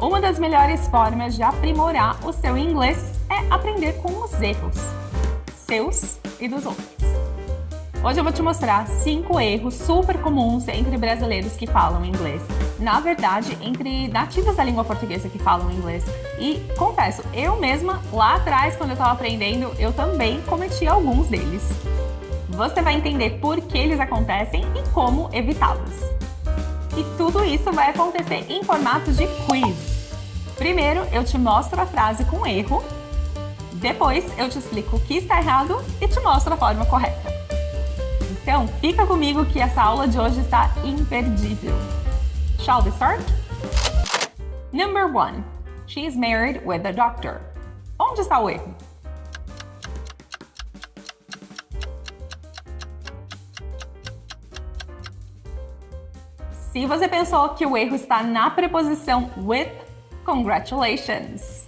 Uma das melhores formas de aprimorar o seu inglês é aprender com os erros, seus e dos outros. Hoje eu vou te mostrar 5 erros super comuns entre brasileiros que falam inglês. Na verdade, entre nativos da língua portuguesa que falam inglês. E confesso, eu mesma, lá atrás, quando eu estava aprendendo, eu também cometi alguns deles. Você vai entender por que eles acontecem e como evitá-los. E tudo isso vai acontecer em formato de quiz. Primeiro, eu te mostro a frase com erro. Depois, eu te explico o que está errado e te mostro a forma correta. Então, fica comigo que essa aula de hoje está imperdível. Shall we start? Number 1. She is married with a doctor. Onde está o erro? Se você pensou que o erro está na preposição with, congratulations!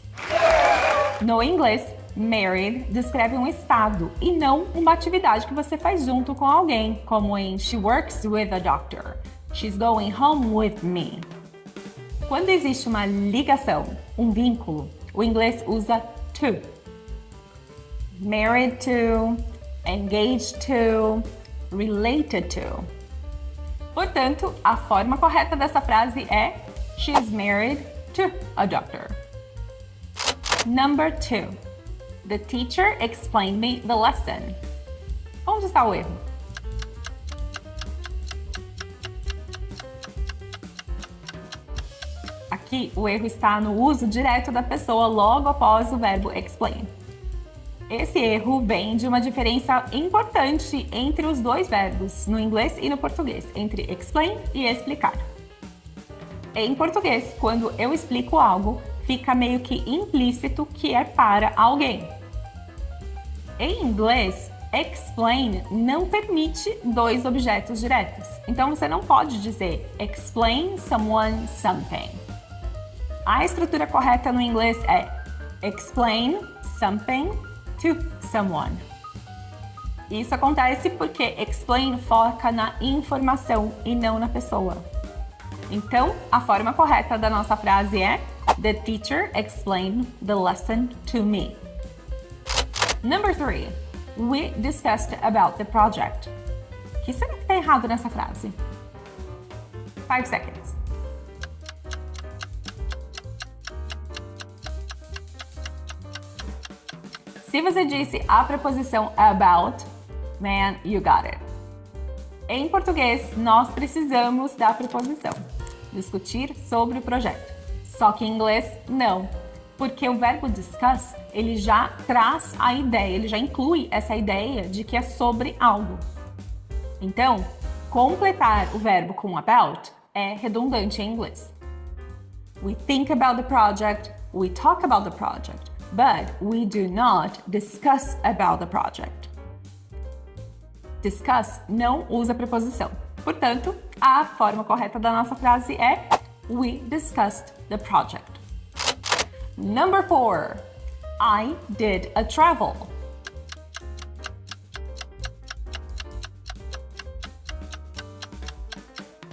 No inglês, married descreve um estado e não uma atividade que você faz junto com alguém, como em She works with a doctor. She's going home with me. Quando existe uma ligação, um vínculo, o inglês usa to. Married to, engaged to, related to. Portanto, a forma correta dessa frase é She's married to a doctor. Number 2. The teacher explained me the lesson. Onde está o erro? Aqui, o erro está no uso direto da pessoa logo após o verbo explain. Esse erro vem de uma diferença importante entre os dois verbos, no inglês e no português, entre explain e explicar. Em português, quando eu explico algo, fica meio que implícito que é para alguém. Em inglês, explain não permite dois objetos diretos. Então, você não pode dizer explain someone something. A estrutura correta no inglês é explain something to someone. Isso acontece porque explain foca na informação e não na pessoa. Então, a forma correta da nossa frase é The teacher explained the lesson to me. Number 3. We discussed about the project. O que será que está errado nessa frase? 5 seconds. Se você disse a preposição about, man, you got it. Em português, nós precisamos da preposição. Discutir sobre o projeto. Só que em inglês, não. Porque o verbo discuss, ele já traz a ideia, ele já inclui essa ideia de que é sobre algo. Então, completar o verbo com about é redundante em inglês. We think about the project, we talk about the project, but we do not discuss about the project. Discuss não usa preposição. Portanto, a forma correta da nossa frase é We discussed the project. Number 4. I did a travel.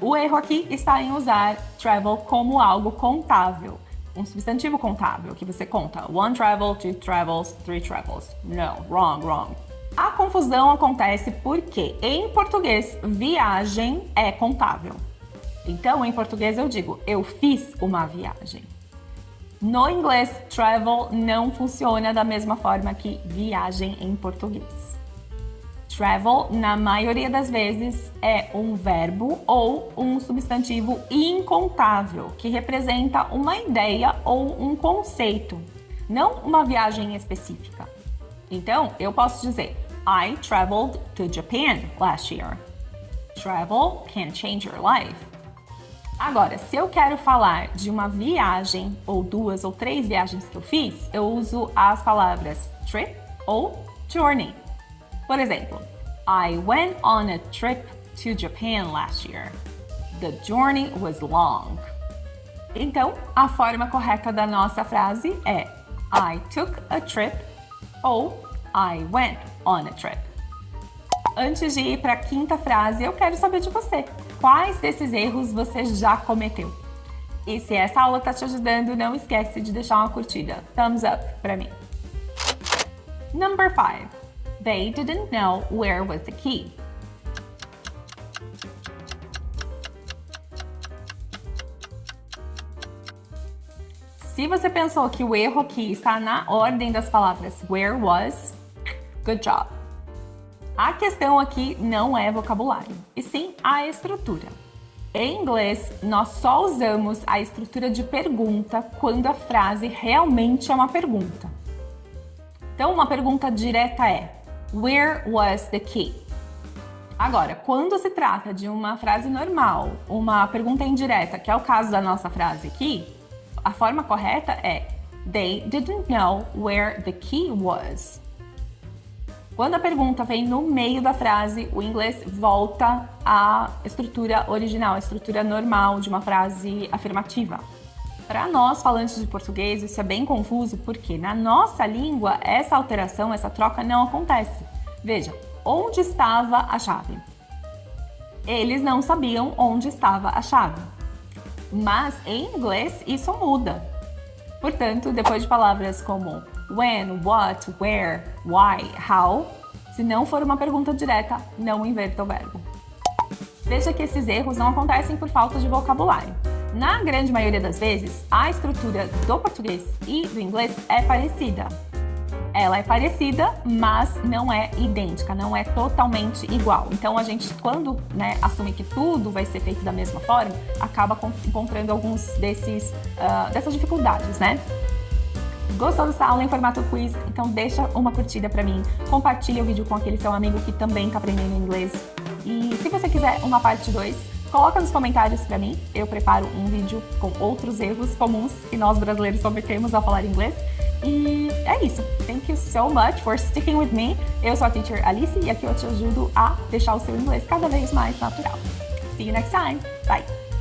O erro aqui está em usar travel como algo contável. Um substantivo contável, que você conta. 1 travel, 2 travels, 3 travels. No, wrong. A confusão acontece porque, em português, viagem é contável. Então, em português eu digo, eu fiz uma viagem. No inglês, travel não funciona da mesma forma que viagem em português. Travel, na maioria das vezes, é um verbo ou um substantivo incontável, que representa uma ideia ou um conceito, não uma viagem específica. Então, eu posso dizer, I traveled to Japan last year. Travel can change your life. Agora, se eu quero falar de uma viagem, ou 2 ou 3 viagens que eu fiz, eu uso as palavras trip ou journey. Por exemplo, I went on a trip to Japan last year. The journey was long. Então, a forma correta da nossa frase é I took a trip ou I went on a trip. Antes de ir para a quinta frase, eu quero saber de você. Quais desses erros você já cometeu? E se essa aula tá te ajudando, não esquece de deixar uma curtida. Thumbs up pra mim. Number 5. They didn't know where was the key. Se você pensou que o erro aqui está na ordem das palavras where was, good job. A questão aqui não é vocabulário, e sim a estrutura. Em inglês, nós só usamos a estrutura de pergunta quando a frase realmente é uma pergunta. Então, uma pergunta direta é where was the key? Agora, quando se trata de uma frase normal, uma pergunta indireta, que é o caso da nossa frase aqui, a forma correta é they didn't know where the key was. Quando a pergunta vem no meio da frase, o inglês volta à estrutura original, à estrutura normal de uma frase afirmativa. Para nós, falantes de português, isso é bem confuso, porque na nossa língua, essa alteração, essa troca não acontece. Veja, onde estava a chave? Eles não sabiam onde estava a chave. Mas em inglês isso muda. Portanto, depois de palavras como when, what, where, why, how, se não for uma pergunta direta, não inverta o verbo. Veja que esses erros não acontecem por falta de vocabulário. Na grande maioria das vezes, a estrutura do português e do inglês é parecida. Ela é parecida, mas não é idêntica, não é totalmente igual. Então, a gente, quando assume que tudo vai ser feito da mesma forma, acaba encontrando alguns dessas dificuldades, né? Gostou dessa aula em formato quiz? Então deixa uma curtida pra mim, compartilha o vídeo com aquele seu amigo que também tá aprendendo inglês. E se você quiser uma parte 2, coloca nos comentários pra mim, eu preparo um vídeo com outros erros comuns que nós brasileiros cometemos ao falar inglês. E é isso. Thank you so much for sticking with me. Eu sou a Teacher Alice e aqui eu te ajudo a deixar o seu inglês cada vez mais natural. See you next time. Bye!